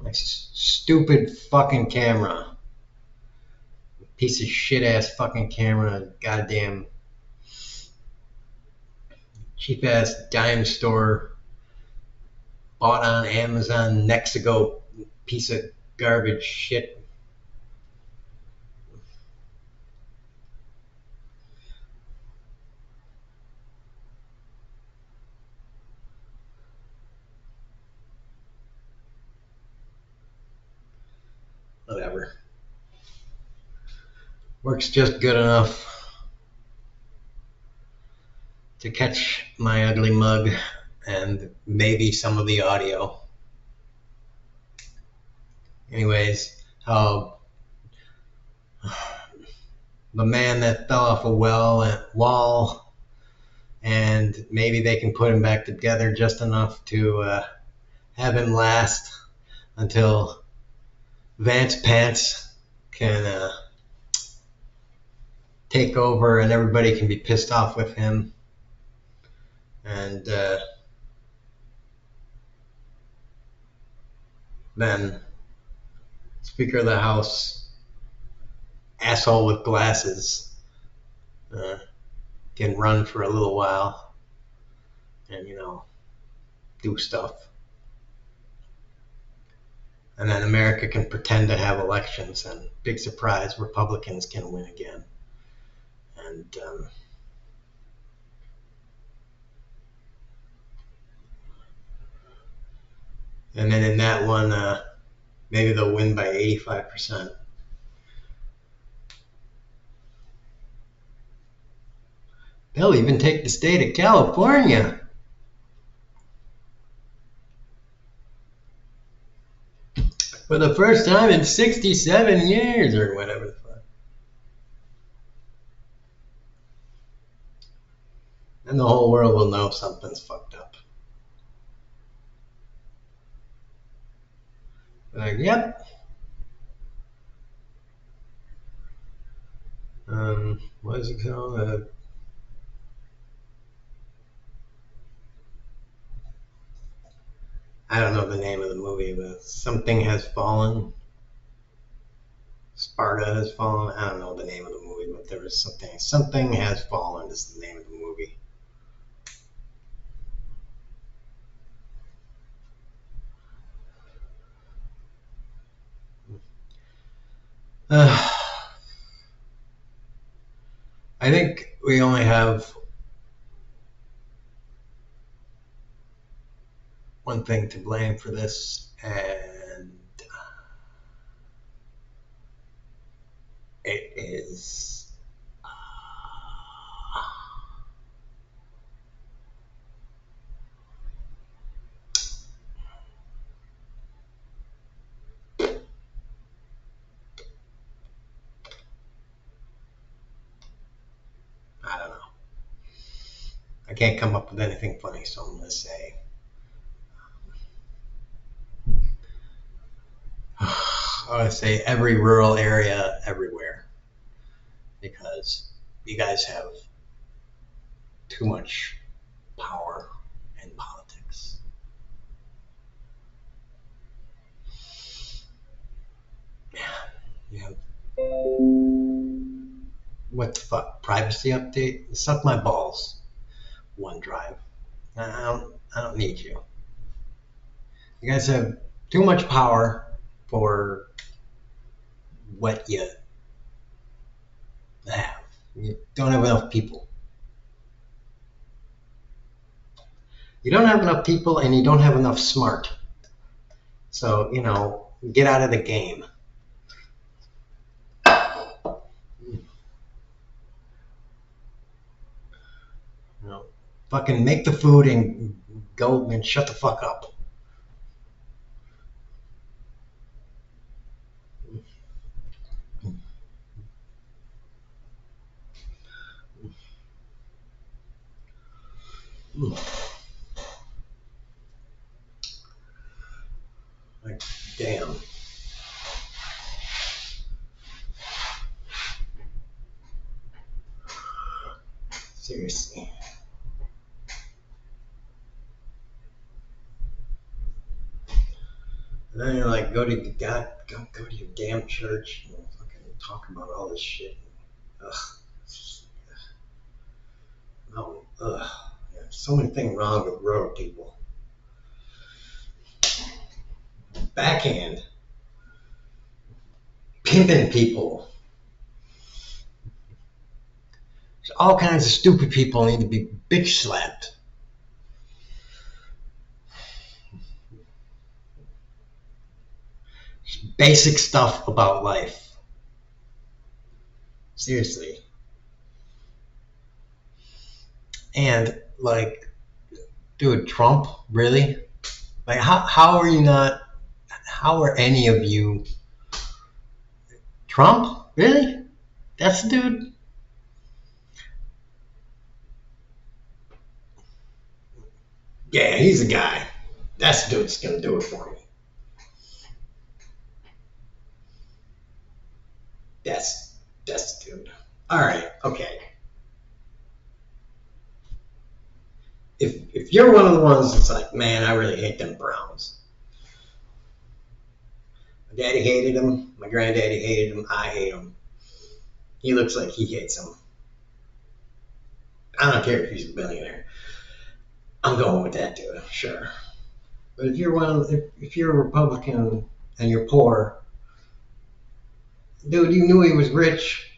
My stupid fucking camera. Piece of shit ass fucking camera. Goddamn cheap ass dime store. Bought on Amazon next ago. Piece of garbage shit. Whatever. Works just good enough to catch my ugly mug and maybe some of the audio. Anyways, how the man that fell off a wall, and maybe they can put him back together just enough to have him last until Vance Pants can take over and everybody can be pissed off with him. And then Speaker of the House, asshole with glasses, can run for a little while and, do stuff. And then America can pretend to have elections, and big surprise, Republicans can win again. And then in that one, maybe they'll win by 85%. They'll even take the state of California. For the first time in 67 years or whatever the fuck. And the whole world will know something's fucked up. Like, yep. What is it called? I don't know the name of the movie, but something has fallen. Sparta has fallen. I don't know the name of the movie, but there was something. Something has fallen is the name of the movie. I think we only have one thing to blame for this, and it is I don't know. I can't come up with anything funny, so I'm going to say every rural area everywhere, because you guys have too much power in politics. Yeah. What the fuck? Privacy update? Suck my balls. OneDrive. I don't need you. You guys have too much power for what you have. You don't have enough people. You don't have enough people, and you don't have enough smart. So, get out of the game. Fucking make the food and go and shut the fuck up. Like, damn. Seriously. And then you're like, go to God, go to your damn church. You know, fucking talk about all this shit. Ugh. No, ugh. Yeah, so many things wrong with rural people. Backhand, pimping people. All kinds of stupid people need to be bitch slapped. Basic stuff about life. Seriously. And like, dude, Trump, really? Like, how are you not? How are any of you? Trump, really? That's the dude. Yeah, he's the guy. That's the dude that's gonna do it for me. That's the dude. All right, okay. If you're one of the ones that's like, man, I really hate them Browns. My daddy hated him. My granddaddy hated him. I hate him. He looks like he hates them. I don't care if he's a billionaire. I'm going with that dude, sure. But if you're a Republican and you're poor, dude, you knew he was rich.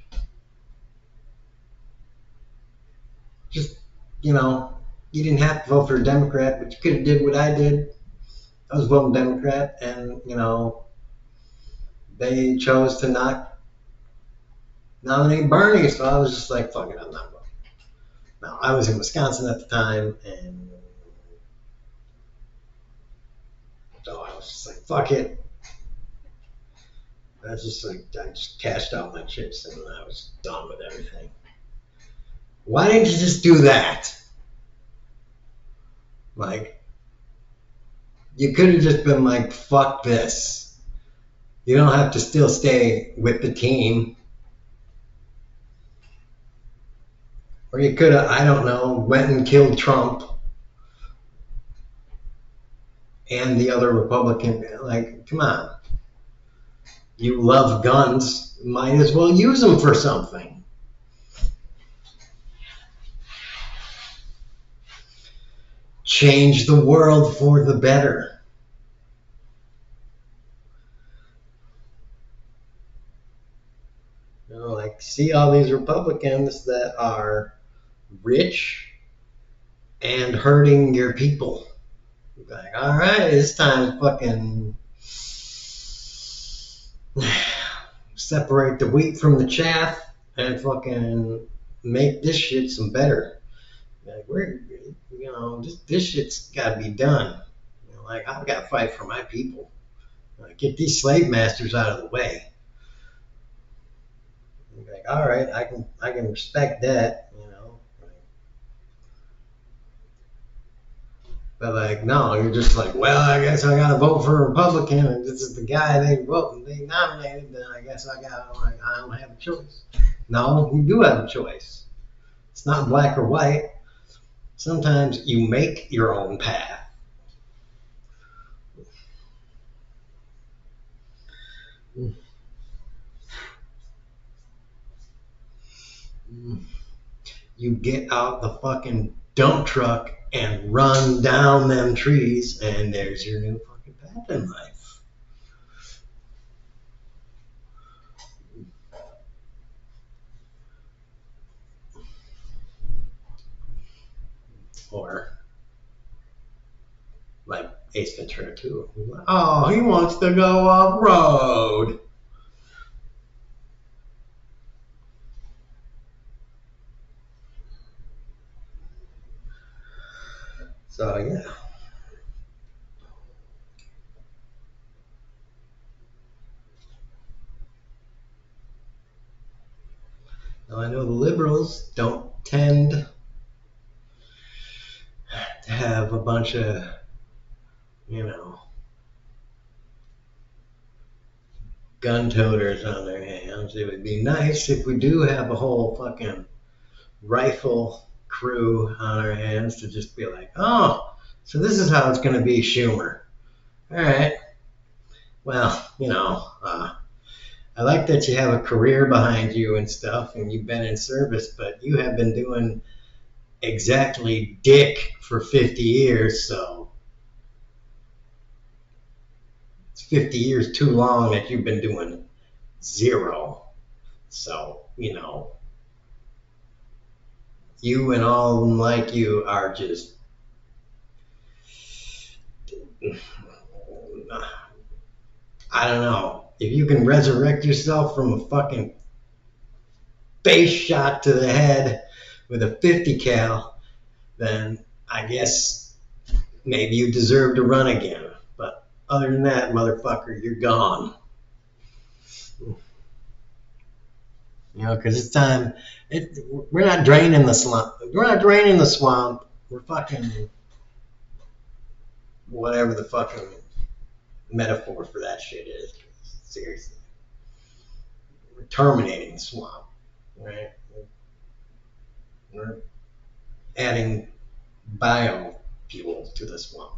Just, you know, you didn't have to vote for a Democrat, but you could have did what I did. I was voting Democrat, and you know, they chose to not nominate Bernie, so I was just like, fuck it, I'm not voting. Now, I was in Wisconsin at the time, and so I was just like, fuck it. I just cashed out my chips, and I was done with everything. Why didn't you just do that? Like, you could have just been like, fuck this. You don't have to still stay with the team. Or you could have, I don't know, went and killed Trump and the other Republican. Like, come on. You love guns. Might as well use them for something. Change the world for the better. You know, like, see all these Republicans that are rich and hurting your people. Like, all right, it's time to fucking separate the wheat from the chaff and fucking make this shit some better. Like, this shit's got to be done. You know, like, I've got to fight for my people. Like, get these slave masters out of the way. Like, all right, I can respect that, you know. But like, no, you're just like, well, I guess I gotta vote for a Republican, and this is the guy they nominated. Then I guess I don't have a choice. No, you do have a choice. It's not black or white. Sometimes you make your own path. You get out the fucking dump truck and run down them trees, and there's your new fucking path in life. Or like Ace Ventura 2. Oh, he wants to go off road. So yeah. Now I know the liberals don't tend to have a bunch of, you know, gun toters on their hands. It would be nice if we do have a whole fucking rifle crew on our hands to just be like, oh, so this is how it's going to be, Schumer. All right. Well, I like that you have a career behind you and stuff, and you've been in service, but you have been doing exactly dick for 50 years, so it's 50 years too long that you've been doing zero. So, you and all of them like you are just, I don't know. If you can resurrect yourself from a fucking face shot to the head with a 50 cal, then I guess maybe you deserve to run again. But other than that, motherfucker, you're gone. Because it's time. We're not draining the swamp. We're not draining the swamp. We're fucking whatever the fucking metaphor for that shit is. Seriously, we're terminating the swamp, right? We're adding biofuel to the swamp.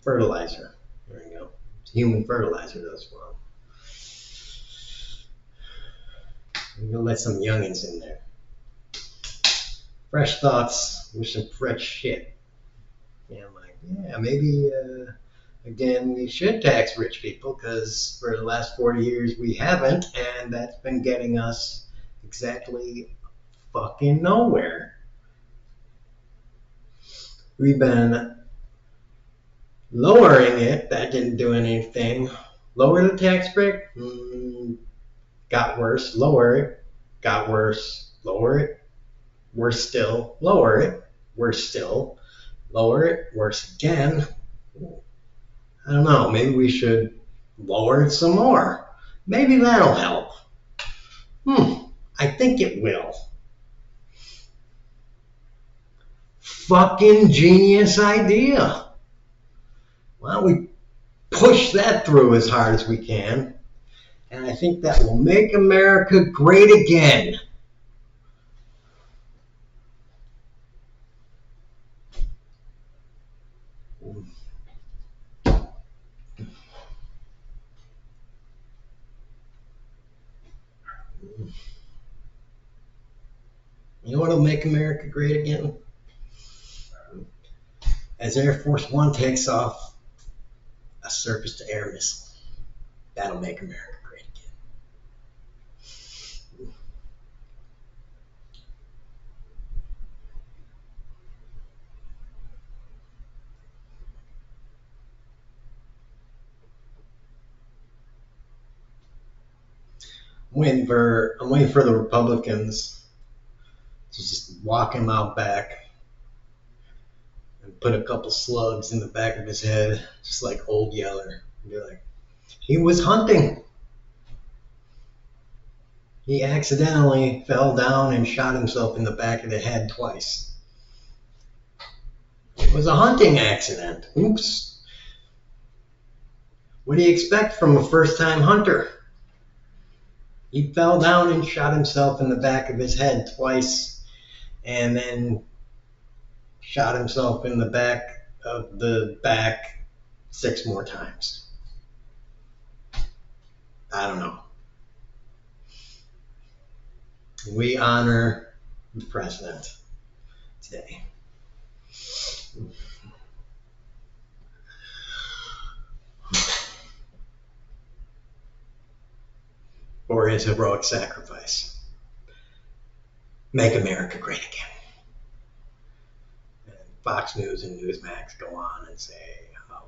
Fertilizer. There you go. Human fertilizer to the swamp. We're gonna let some youngins in there. Fresh thoughts with some fresh shit. And I'm like, yeah, maybe again we should tax rich people because for the last 40 years we haven't, and that's been getting us exactly fucking nowhere. We've been lowering it, that didn't do anything. Lower the tax break, got worse. Lower it, got worse. Lower it, worse still. Lower it, worse still. Lower it, worse again. I don't know, maybe we should lower it some more. Maybe that'll help. I think it will. Fucking genius idea. Why don't we push that through as hard as we can? And I think that will make America great again. You know what'll make America great again? As Air Force One takes off a surface to air missile. That'll make America great again. I'm waiting for the Republicans to just walk him out back and put a couple slugs in the back of his head, just like old Yeller. And be like, he was hunting. He accidentally fell down and shot himself in the back of the head twice. It was a hunting accident. Oops. What do you expect from a first-time hunter? He fell down and shot himself in the back of his head twice, and then shot himself in the back of the back 6 more times. I don't know. We honor the president today. For his heroic sacrifice. Make America great again. And Fox News and Newsmax go on and say how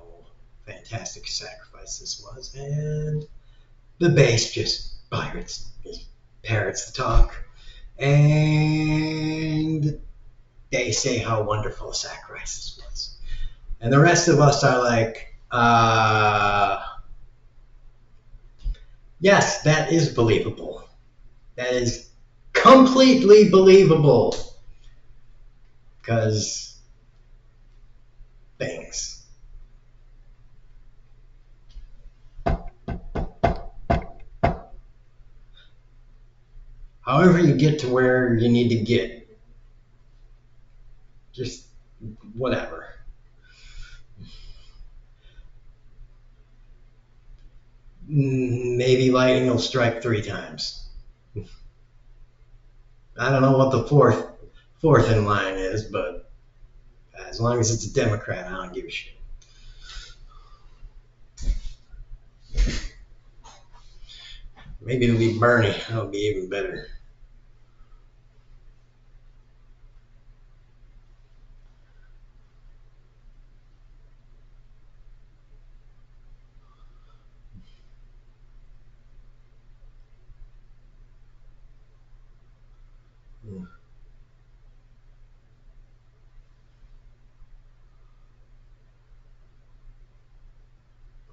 fantastic a sacrifice this was, and the base just parrots the talk, and they say how wonderful a sacrifice this was. And the rest of us are like, yes, that is believable. That is completely believable. Because things. However you get to where you need to get, just whatever. Maybe lightning will strike 3 times. I don't know what the fourth in line is, but as long as it's a Democrat, I don't give a shit. Maybe it'll be Bernie. That'll be even better.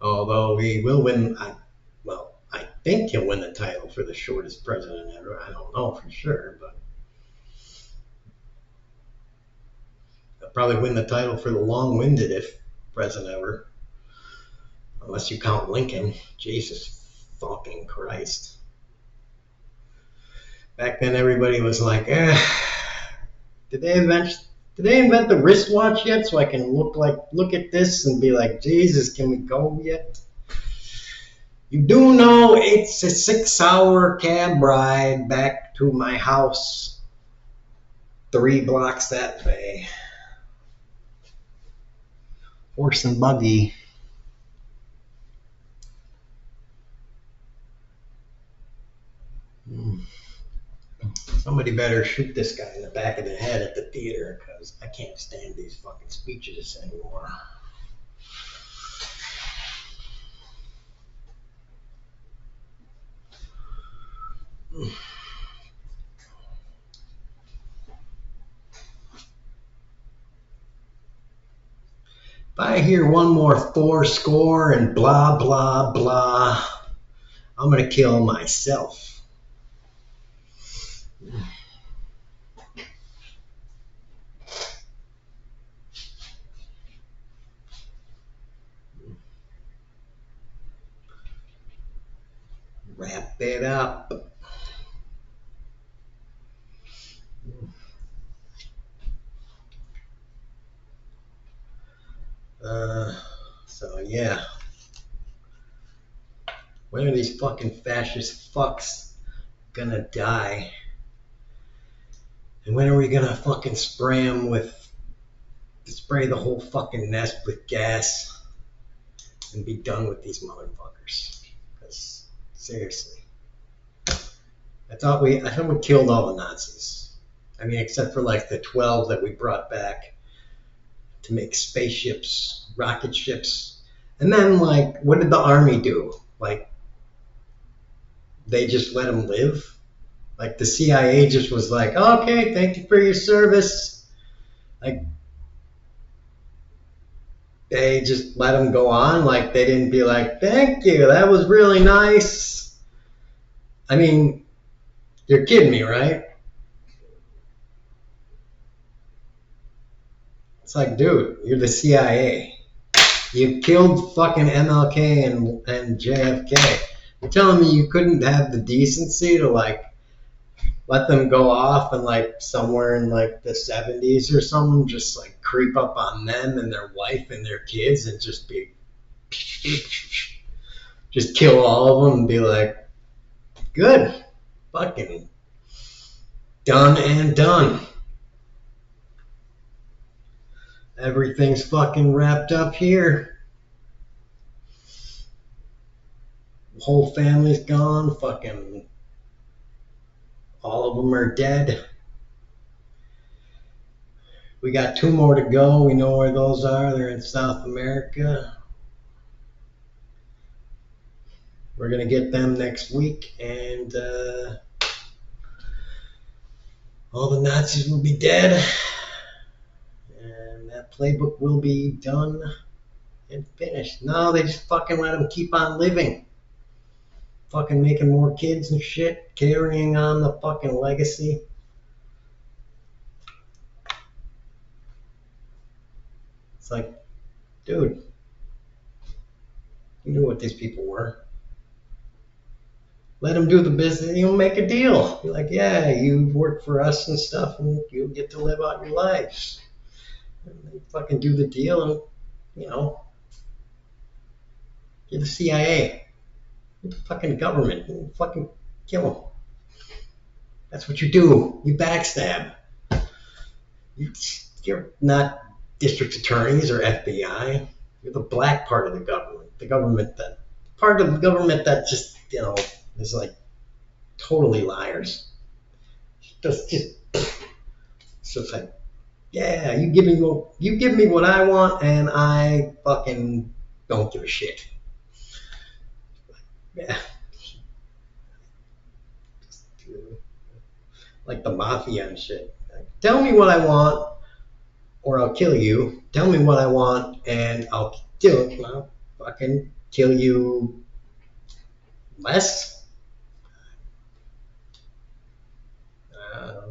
Although he will win, I think he'll win the title for the shortest president ever. I don't know for sure, but he'll probably win the title for the long-winded president ever, unless you count Lincoln. Jesus fucking Christ. Back then, everybody was like, did they invent the wristwatch yet? So I can look at this and be like, Jesus, can we go yet? You do know it's a 6-hour cab ride back to my house, 3 blocks that way. Horse and buggy. Somebody better shoot this guy in the back of the head at the theater, because I can't stand these fucking speeches anymore. If I hear one more 4 score and blah, blah, blah, I'm going to kill myself. Wrap it up. So yeah. When are these fucking fascist fucks gonna die? And when are we gonna fucking spray the whole fucking nest with gas and be done with these motherfuckers? Because seriously, I thought we killed all the Nazis. I mean, except for like the 12 that we brought back to make spaceships, rocket ships. And then, like, what did the army do? Like, they just let them live? Like, the CIA just was like, okay, thank you for your service. Like, they just let them go on. Like, they didn't be like, thank you, that was really nice. I mean, you're kidding me, right? It's like, dude, you're the CIA. You killed fucking MLK and JFK. You're telling me you couldn't have the decency to, like, let them go off and, like, somewhere in, like, the 70s or something, just, like, creep up on them and their wife and their kids and just kill all of them and be like, good, fucking done and done. Everything's fucking wrapped up here. Whole family's gone. Fucking all of them are dead. We got 2 more to go. We know where those are. They're in South America. We're going to get them next week. And all the Nazis will be dead. And that playbook will be done and finished. No, they just fucking let them keep on living. Fucking making more kids and shit. Carrying on the fucking legacy. It's like, dude, you knew what these people were. Let them do the business. You know, make a deal. Be like, yeah, you work for us and stuff, and you get to live out your lives. And they fucking do the deal, and you know, you're the CIA. You're the fucking government. You fucking kill them. That's what you do. You backstab. You're not district attorneys or FBI. You're the black part of the government. The government that part of the government that just is like totally liars. Just so it's like, yeah, you give me what I want, and I fucking don't give a shit. Yeah, like the mafia and shit. Like, tell me what I want, or I'll kill you. Tell me what I want, and I'll fucking kill you less. Uh,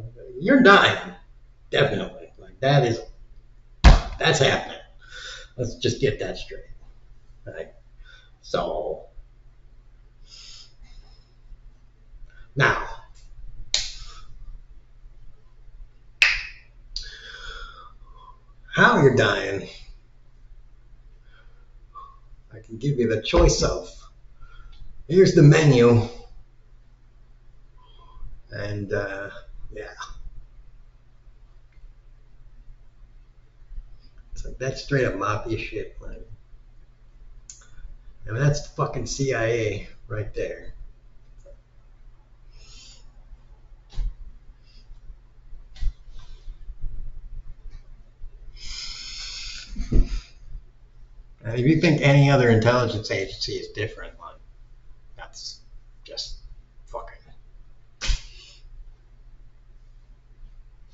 you're dying, definitely. Like that's happening. Let's just get that straight. Right. So now, how you're dying, I can give you the choice of. Here's the menu, and yeah, it's like that's straight up mafia shit, man. I mean, that's the fucking CIA right there. And if you think any other intelligence agency is different, like, that's just fucking,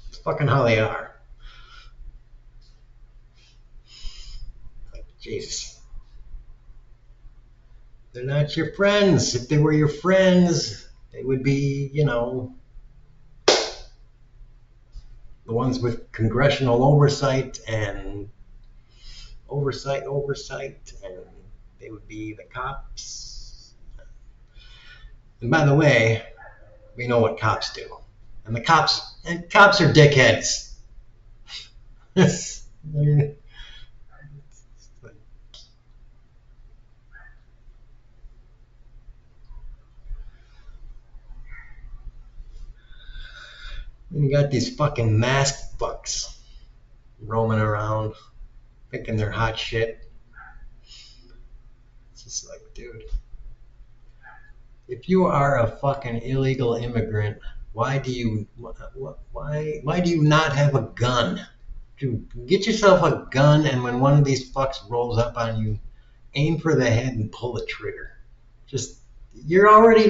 it's fucking how they are. Like, Jesus. They're not your friends. If they were your friends, they would be, the ones with congressional oversight and oversight, and they would be the cops. And by the way, we know what cops do. And cops are dickheads. And you got these fucking masked fucks roaming around thinking they're hot shit. It's just like, dude, if you are a fucking illegal immigrant, why do you not have a gun? Dude, get yourself a gun, and when one of these fucks rolls up on you, aim for the head and pull the trigger. Just you're already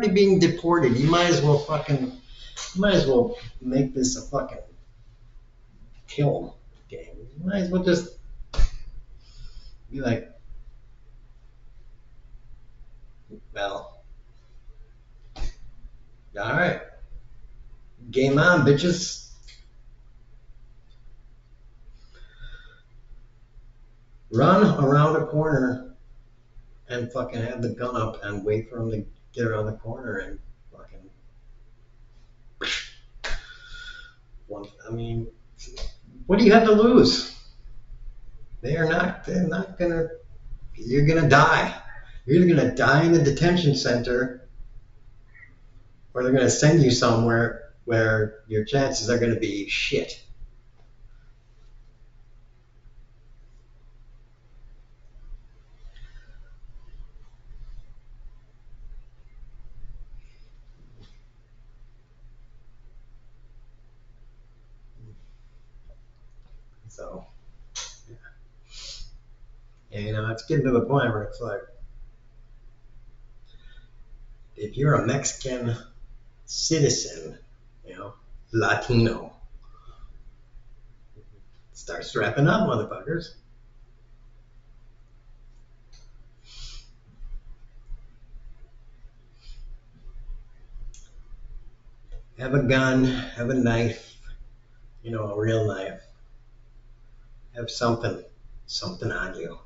being deported. You might as well make this a fucking kill game. You might as well just be like, well, all right, game on, bitches. Run around a corner and fucking have the gun up and wait for them to get around the corner and fucking. I mean, what do you have to lose? They're not gonna. You're gonna die. You're either gonna die in the detention center, or they're gonna send you somewhere where your chances are gonna be shit. So, and it's getting to the point where it's like, if you're a Mexican citizen, Latino, start strapping up, motherfuckers. Have a gun, have a knife, a real knife. Have something on you.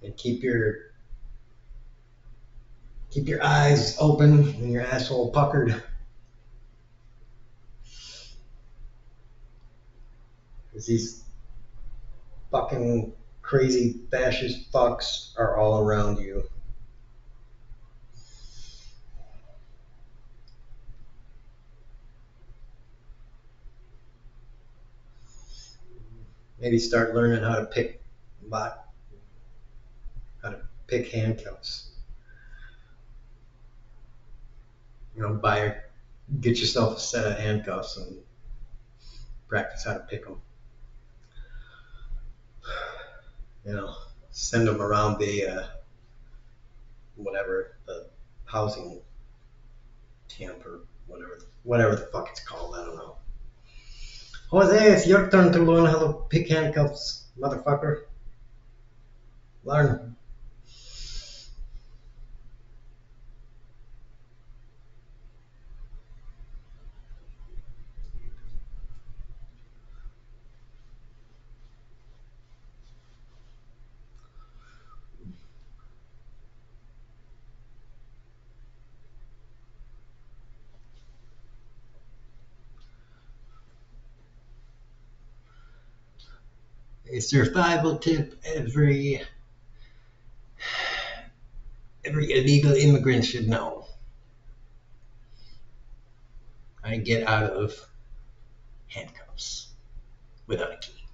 And keep your eyes open and your asshole puckered. Because these fucking crazy fascist fucks are all around you. Maybe start learning how to pick handcuffs. You know, get yourself a set of handcuffs and practice how to pick them. You know, send them around the the housing camp or whatever the fuck it's called. I don't know. Jose, it's your turn to learn how to pick handcuffs, motherfucker. Learn. A survival tip every illegal immigrant should know. How to get out of handcuffs without a key.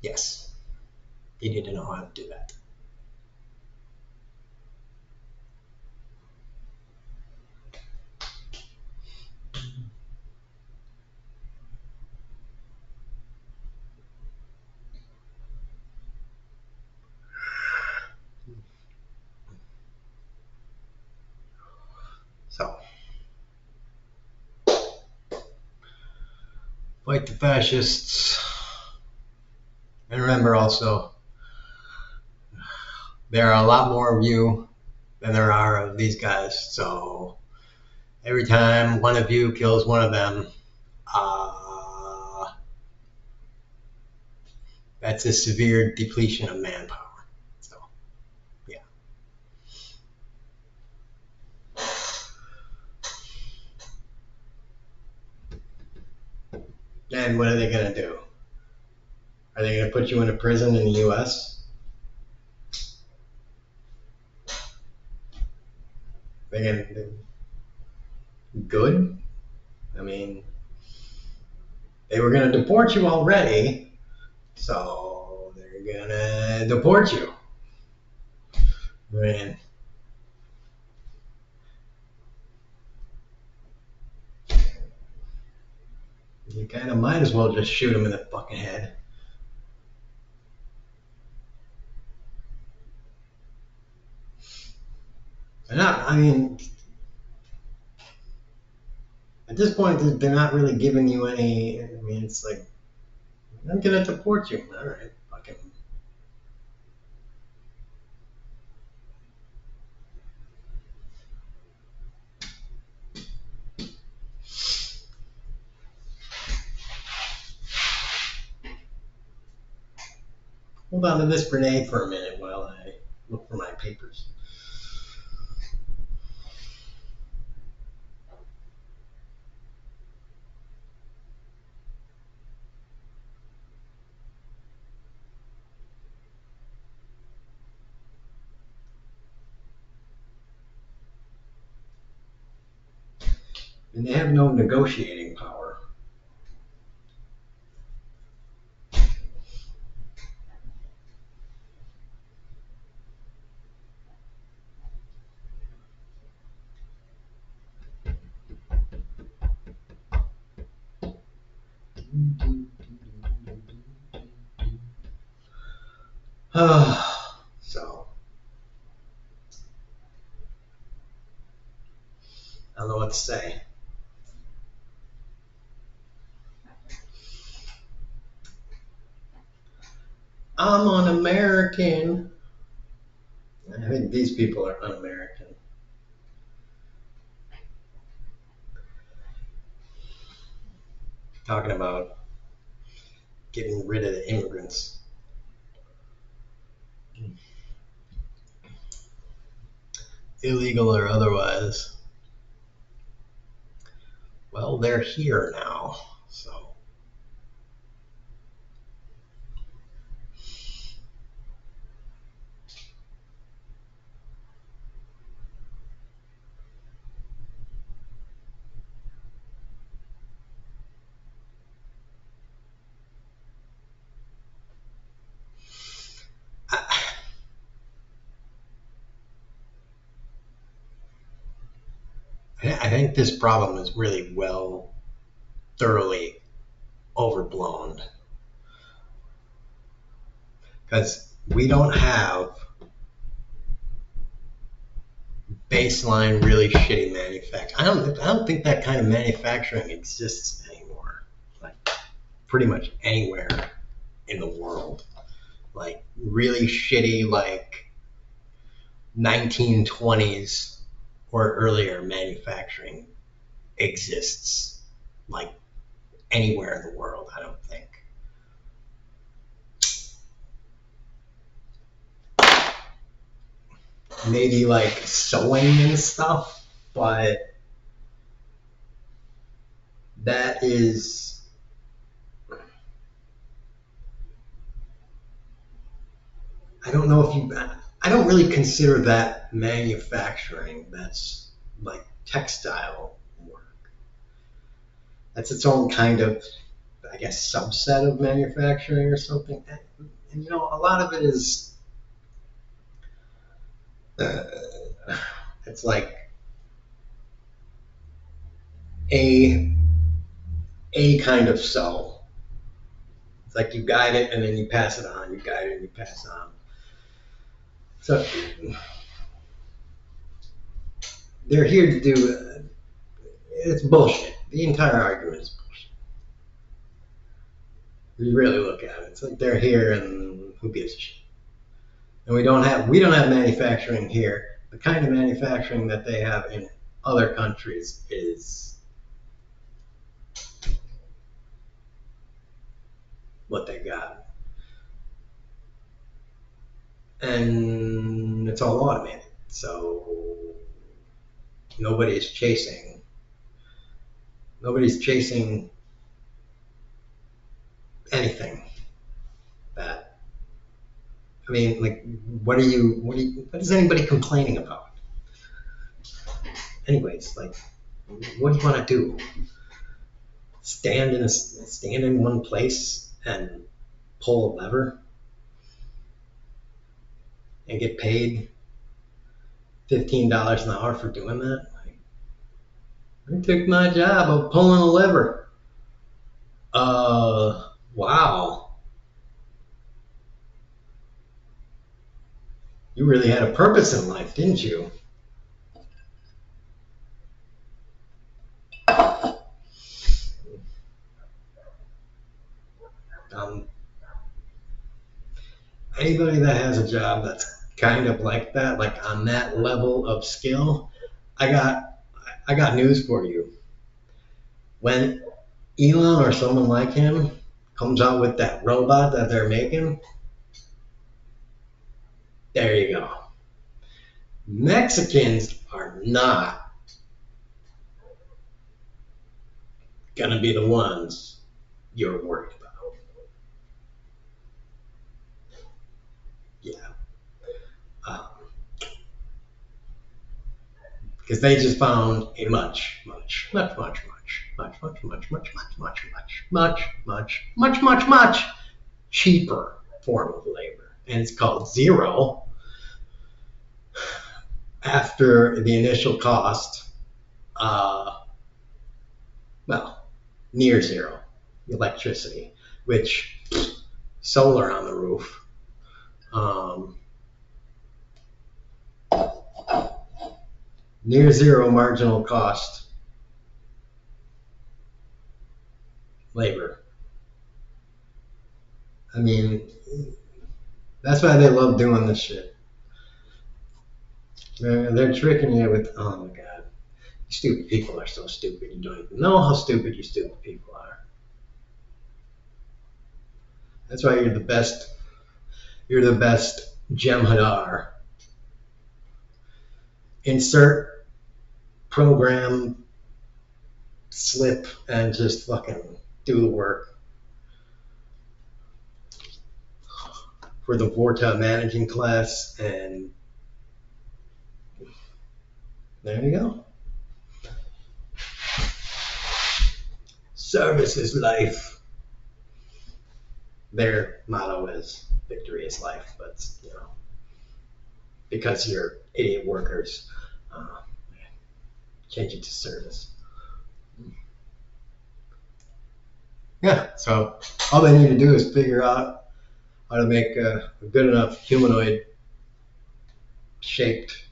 Yes, you need to know how to do that. So, fight the fascists. And remember also, there are a lot more of you than there are of these guys. So, every time one of you kills one of them, that's a severe depletion of manpower. So, yeah. And what are they going to do? Are they going to put you in a prison in the U.S.? They're going to good? I mean, they were going to deport you already, so they're going to deport you. Man. You kind of might as well just shoot him in the fucking head. I mean, at this point, they're not really giving you any. I mean, it's like, I'm gonna deport you. All right, fucking. Hold on to this grenade for a minute while I look for my papers. And they have no negotiating power. So, I don't know what to say. I'm un-American. I think these people are un-American. Talking about getting rid of the immigrants. Illegal or otherwise. Well, they're here now, so think this problem is really thoroughly overblown, because we don't have baseline really shitty manufacturing. I don't think that kind of manufacturing exists anymore. Like pretty much anywhere in the world. Like really shitty, like 1920s or earlier manufacturing exists like anywhere in the world, I don't think. Maybe like sewing and stuff, but that is, I don't know if you, I don't really consider that manufacturing. That's like textile work. That's its own kind of, I guess, subset of manufacturing or something. And a lot of it is, it's like a kind of sew. It's like you guide it and then you pass it on. You guide it and you pass it on. So they're here to do. It's bullshit. The entire argument is bullshit. If you really look at it, it's like they're here and who gives a shit. And we don't have manufacturing here. The kind of manufacturing that they have in other countries is what they got. And it's all automated. So nobody's chasing anything that, I mean, like, what is anybody complaining about? Anyways, like, what do you want to do? Stand in one place and pull a lever and get paid $15 an hour for doing that? Like, I took my job of pulling a lever. Wow. You really had a purpose in life, didn't you? Anybody that has a job that's kind of like that, like on that level of skill, I got news for you. When Elon or someone like him comes out with that robot that they're making, there you go. Mexicans are not gonna be the ones you're worried about. Yeah. Because they just found a much cheaper form of labor. And it's called zero. After the initial cost, near zero electricity, which solar on the roof. Near zero marginal cost labor. I mean, that's why they love doing this shit. They're tricking you with, oh my God, you stupid people are so stupid. You don't even know how stupid you stupid people are. That's why you're the best. You're the best Jem'Hadar. Insert program slip and just fucking do the work. For the Vorta managing class, and there you go. Service is life. Their motto is victory is life, but because you're idiot workers, Change it to service. Yeah, so all they need to do is figure out how to make a good enough humanoid shaped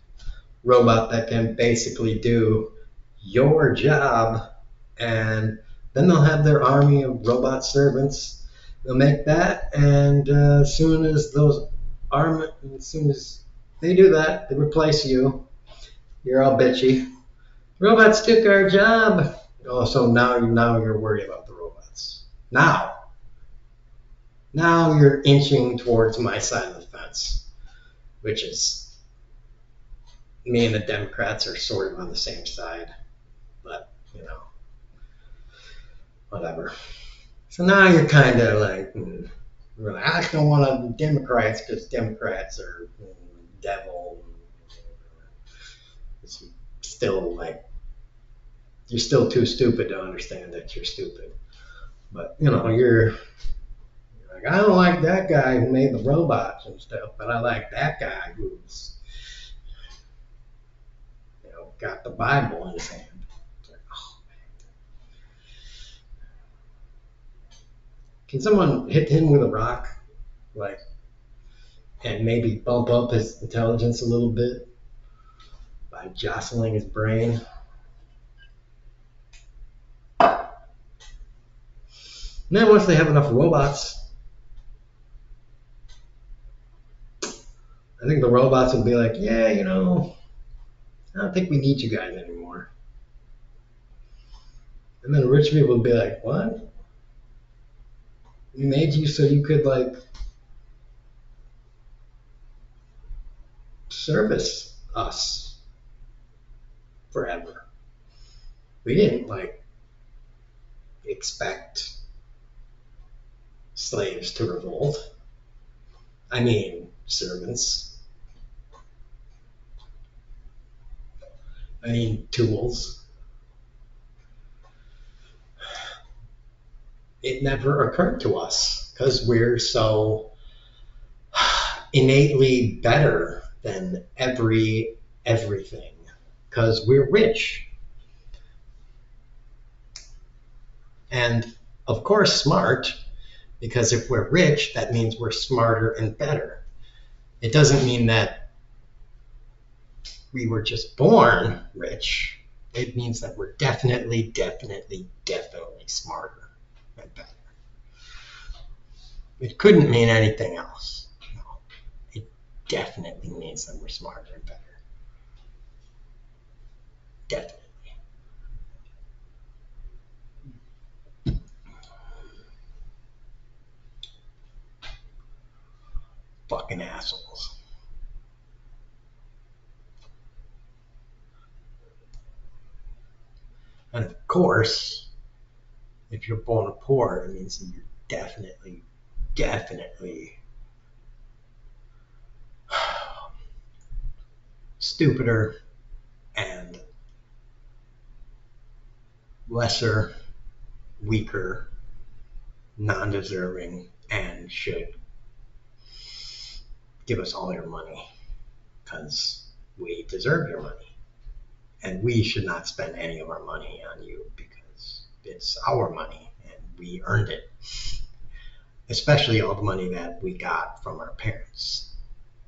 robot that can basically do your job, and then they'll have their army of robot servants. They'll make that, and as soon as they do that, they replace you. You're all bitchy. Robots took our job. Oh, so now you're worried about the robots. Now you're inching towards my side of the fence, which is me and the Democrats are sort of on the same side, but whatever. So now you're kind of like, I just don't want to Democrats because Democrats are devil. It's still like you're still too stupid to understand that you're stupid. But you're like, I don't like that guy who made the robots and stuff, but I like that guy who's got the Bible in his hand. Like, oh, can someone hit him with a rock, like, and maybe bump up his intelligence a little bit by jostling his brain? And then once they have enough robots, I think the robots will be like, yeah, I don't think we need you guys anymore. And then the rich people will be like, what? We made you so you could service us forever. We didn't expect slaves to revolt. I mean, servants. I mean, tools. It never occurred to us because we're so innately better than everything because we're rich. And of course smart, because if we're rich, that means we're smarter and better. It doesn't mean that we were just born rich. It means that we're definitely smarter and better. It couldn't mean anything else. No, it definitely means that we're smarter and better. Definitely. Fucking assholes. And of course, if you're born poor, it means that you're definitely stupider and lesser, weaker, non-deserving, and should give us all your money because we deserve your money. And we should not spend any of our money on you because it's our money and we earned it. Especially all the money that we got from our parents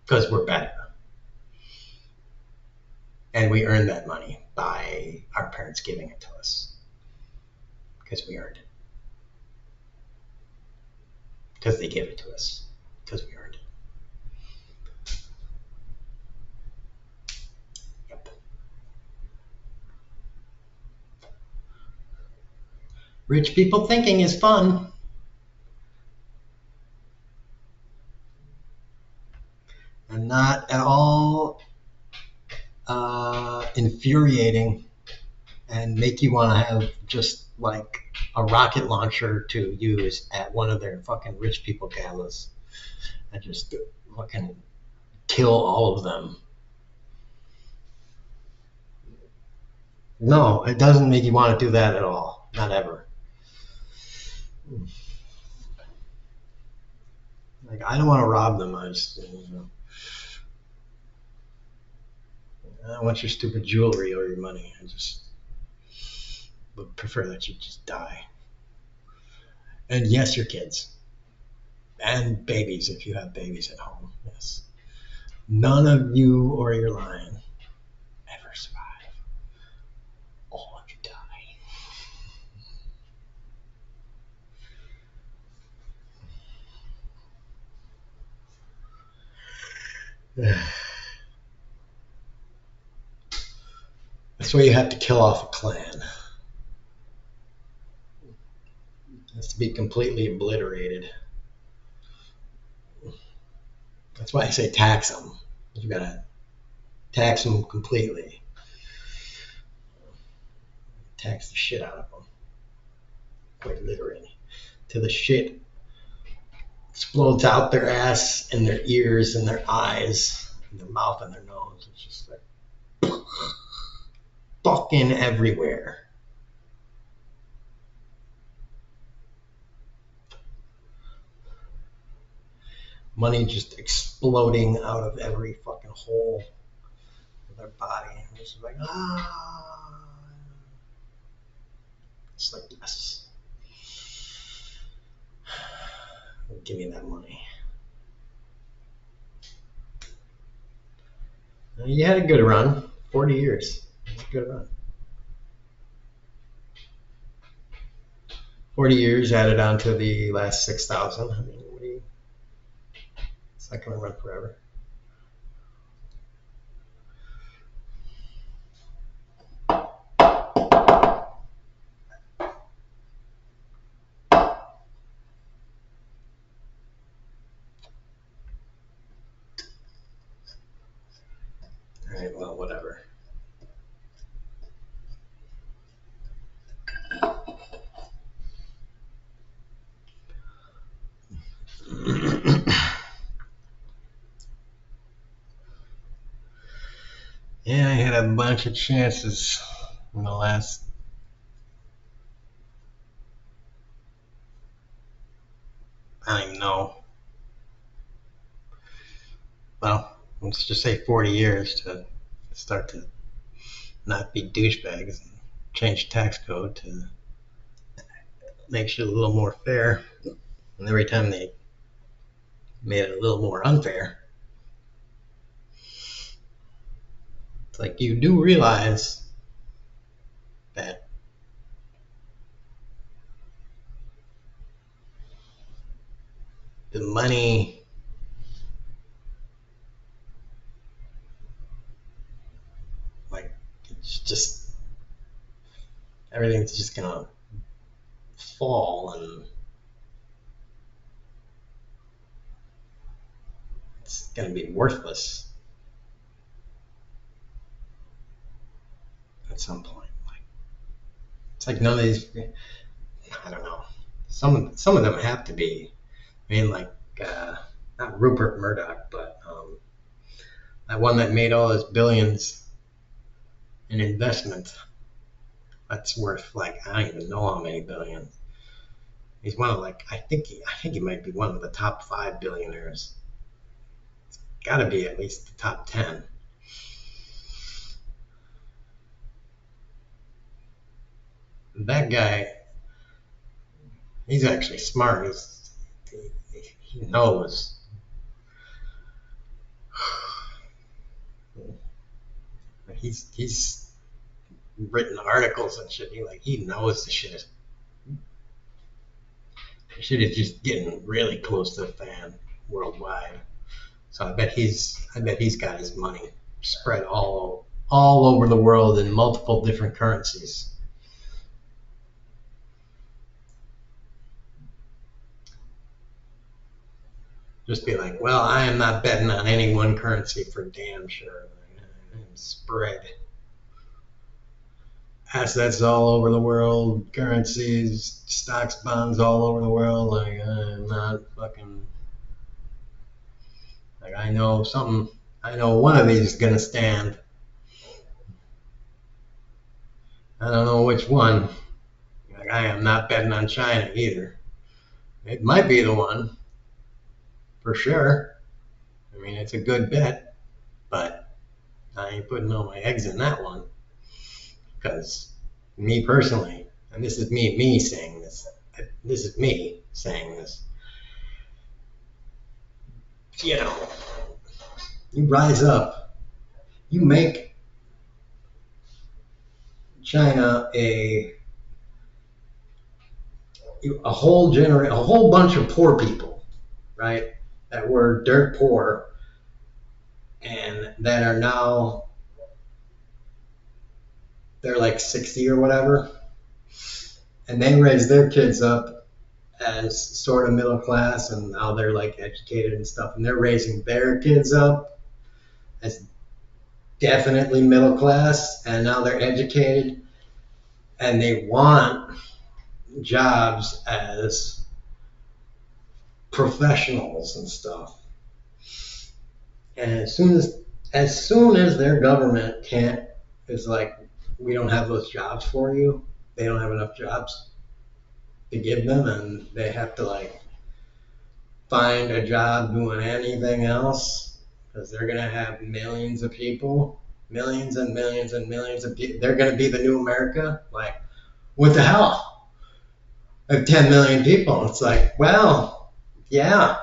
because we're better. And we earned that money by our parents giving it to us because we earned it. Because they give it to us because we earned it. Yep. Rich people thinking is fun. And not at all infuriating and make you want to have just like a rocket launcher to use at one of their fucking rich people galas and just fucking kill all of them. No, it doesn't make you want to do that at all. Not ever. Like, I don't want to rob them. I just, I don't want your stupid jewelry or your money. I just would prefer that you just die. And yes, your kids and babies, if you have babies at home. Yes, none of you or your line ever survive. All of you die. That's why you have to kill off a clan. It has to be completely obliterated. That's why I say tax them. You gotta tax them completely. Tax the shit out of them. Quite literally. Till the shit explodes out their ass and their ears and their eyes and their mouth and their nose. It's just like fucking everywhere. Money just exploding out of every fucking hole of their body. It's just like, It's like, yes. Give me that money. You had a good run. 40 years. It's a good run. 40 years added on to the last 6,000. I mean, it's not going to run forever. All right, well, whatever. Yeah, I had a bunch of chances in the last I don't even know. Well, let's just say 40 years to start to not be douchebags and change the tax code to make shit a little more fair. And every time they made it a little more unfair, it's like you do realize that the money like it's just everything's just gonna fall and it's gonna be worthless at some point. Like it's like none of these I don't know. Some of them have to be. I mean like not Rupert Murdoch, but that one that made all his billions in investment. That's worth like I don't even know how many billions. He's one of like I think he might be one of the top 5 billionaires. Got to be at least the top 10. That guy, he's actually smart. He knows. He's written articles and shit. He knows the shit is just getting really close to the fan worldwide. So I bet he's got his money spread all over the world in multiple different currencies. Just be like, well, I am not betting on any one currency for damn sure. Spread assets all over the world, currencies, stocks, bonds all over the world. Like I'm not fucking like I know something. I know one of these is gonna stand. I don't know which one. Like I am not betting on China either. It might be the one for sure. I mean, it's a good bet, but I ain't putting all my eggs in that one because me personally, and this is me saying this. This is me saying this. You know, you rise up, you make China a whole bunch of poor people, right? That were dirt poor, and that are now they're like 60 or whatever, and they raise their kids up as sort of middle class, and now they're like educated and stuff, and they're raising their kids up as definitely middle class, and now they're educated, and they want jobs as professionals and stuff. And as soon as their government is like, we don't have those jobs for you, they don't have enough jobs to give them, and they have to like find a job doing anything else, because they're gonna have millions of people, millions and millions and millions of people. They're gonna be the new America. Like, what the hell? I have 10 million people. It's like, well, yeah.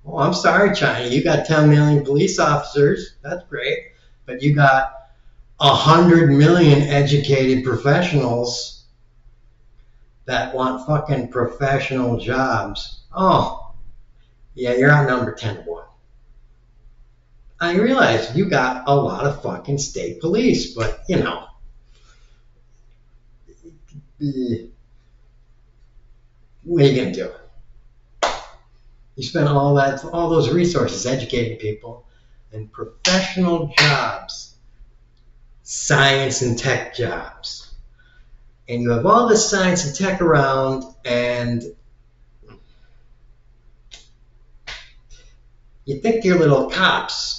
Oh, I'm sorry, China. You got 10 million police officers. That's great. But you got 100 million educated professionals that want fucking professional jobs. Oh, yeah, you're outnumbered 10 to 1. I realize you got a lot of fucking state police, but you know, what are you gonna do? You spend all those resources educating people in professional jobs, science and tech jobs, and you have all this science and tech around, and you think your little cops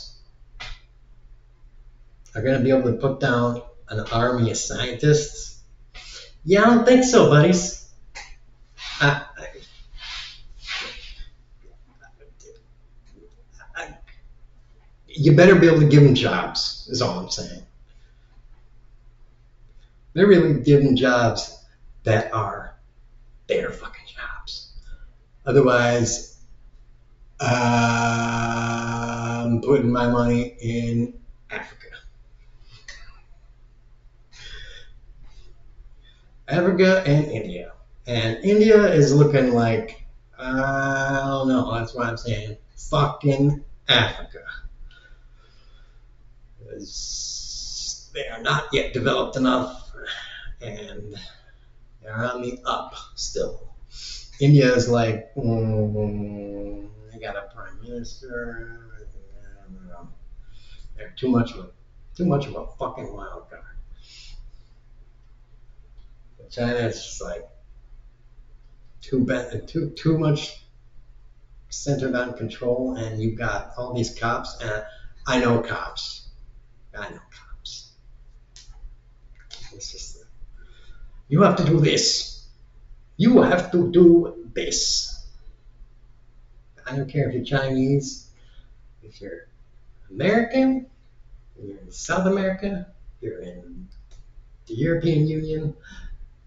are going to be able to put down an army of scientists? Yeah, I don't think so, buddies. You better be able to give them jobs, is all I'm saying. They're really giving jobs that are their fucking jobs. Otherwise, I'm putting my money in Africa. Africa and India. And India is looking like, I don't know, that's why I'm saying fucking Africa. Because they are not yet developed enough, and they're on the up still. India is like, they got a prime minister. They're too much of a fucking wild card. But China is just like too much centered on control, and you got all these cops, and I know cops. It's just, you have to do this. You have to do this. I don't care if you're Chinese, if you're American, you're in South America, you're in the European Union,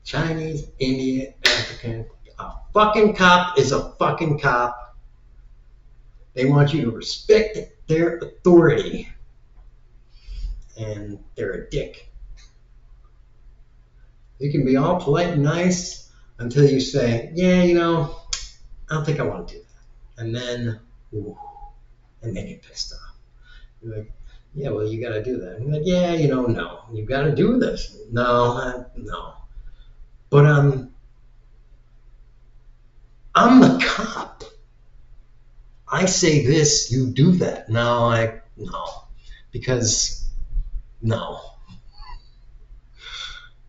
Chinese, Indian, African. A fucking cop is a fucking cop. They want you to respect their authority. And they're a dick. You can be all polite and nice until you say, yeah, you know, I don't think I want to do that. And then, and they get pissed off. You're like, yeah, well, you got to do that. And you're like, yeah, you know, no, you got to do this. No. But I'm the cop. I say this, you do that. No. Because, no.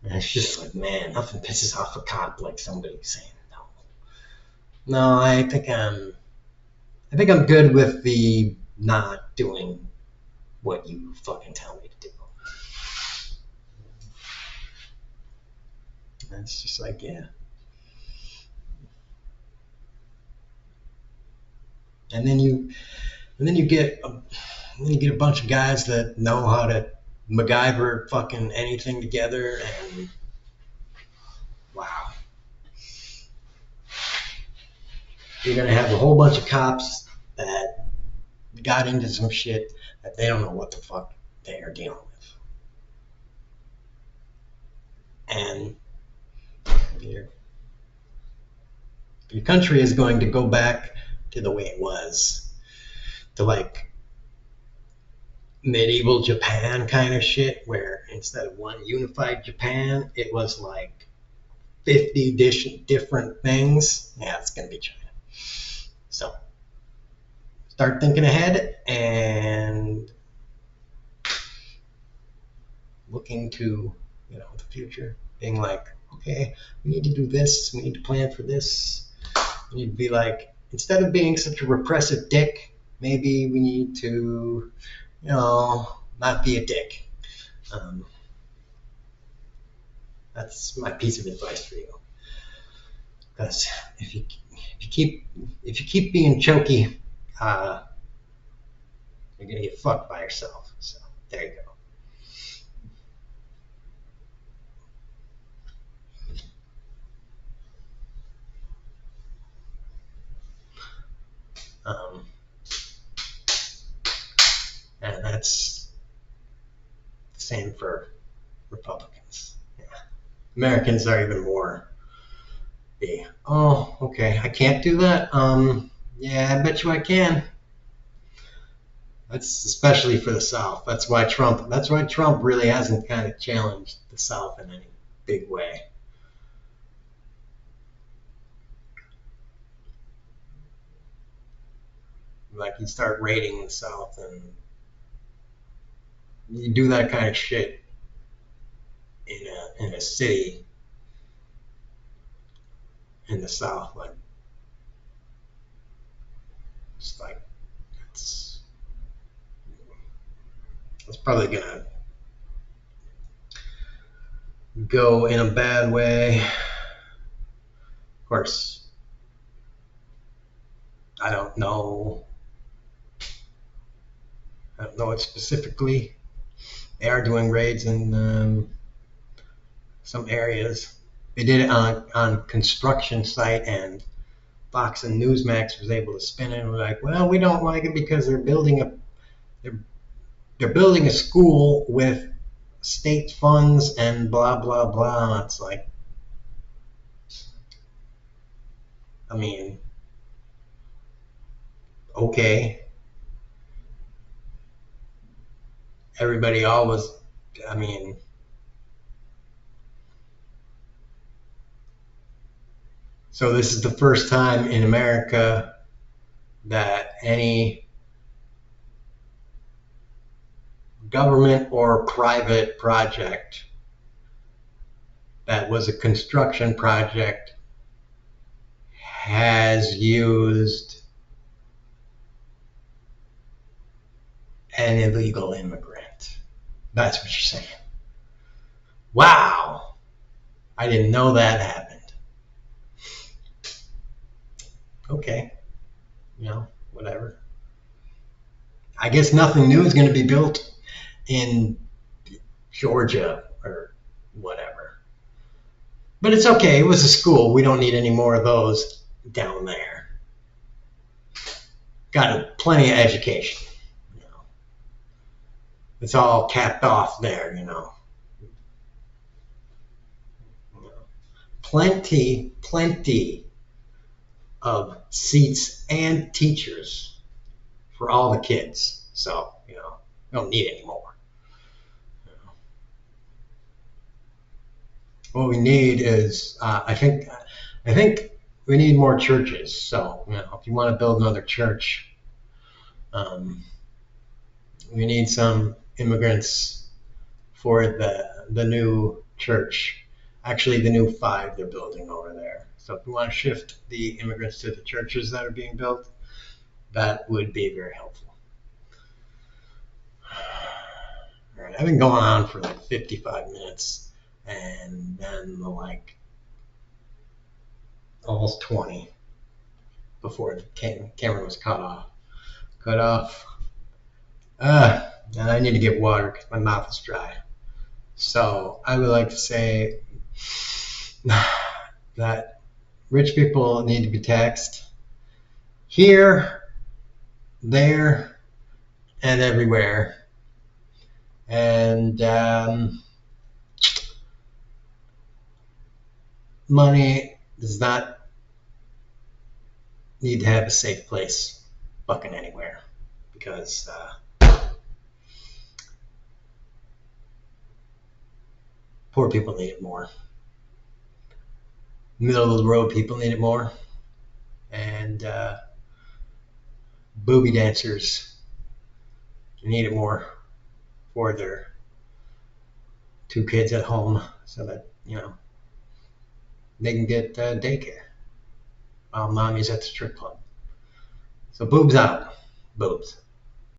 And it's just like, man, nothing pisses off a cop like somebody saying no. No, I think I'm good with the not doing what you fucking tell me to do. And it's just like, yeah. And then you get a bunch of guys that know how to MacGyver fucking anything together, and Wow. You're going to have a whole bunch of cops that got into some shit that they don't know what the fuck they are dealing with. And your country is going to go back to the way it was, to like medieval Japan kind of shit, where instead of one unified Japan, it was like 50 different things. Yeah, it's going to be China. So start thinking ahead and looking to, the future, being like, okay, we need to do this, we need to plan for this. We need to be like, instead of being such a repressive dick, maybe we need to, not be a dick. That's my piece of advice for you. Because if you keep being choky, you're gonna get fucked by yourself. So there you go. And that's the same for Republicans. Yeah. Americans are even more. Oh, okay, I can't do that. Yeah, I bet you I can. That's especially for the South. That's why Trump really hasn't kind of challenged the South in any big way. Like, you start raiding the South and you do that kind of shit in a city in the South, like, it's like, it's probably gonna go in a bad way. Of course, I don't know it specifically. They are doing raids in some areas. They did it on construction site, and Fox and Newsmax was able to spin it and were like, well, we don't like it because they're building a school with state funds and blah blah blah. It's like, I mean, okay. Everybody always, I mean, so this is the first time in America that any government or private project that was a construction project has used an illegal immigrant. That's what you're saying. Wow. I didn't know that happened. Okay. Whatever. I guess nothing new is going to be built in Georgia or whatever. But it's okay. It was a school. We don't need any more of those down there. Got plenty of education. It's all capped off there, Plenty of seats and teachers for all the kids. So, we don't need any more. What we need is, I think we need more churches. So, if you want to build another church, we need some immigrants for the new church. Actually, the new 5 they're building over there. So if we want to shift the immigrants to the churches that are being built, that would be very helpful. All right, I've been going on for like 55 minutes, and then like almost 20 before the camera was cut off. I need to get water because my mouth is dry. So I would like to say that rich people need to be taxed here, there, and everywhere. And money does not need to have a safe place fucking anywhere, because poor people need it more. Middle of the road people need it more. And booby dancers need it more for their 2 kids at home, so that, they can get daycare while mommy's at the strip club. So boobs out. Boobs.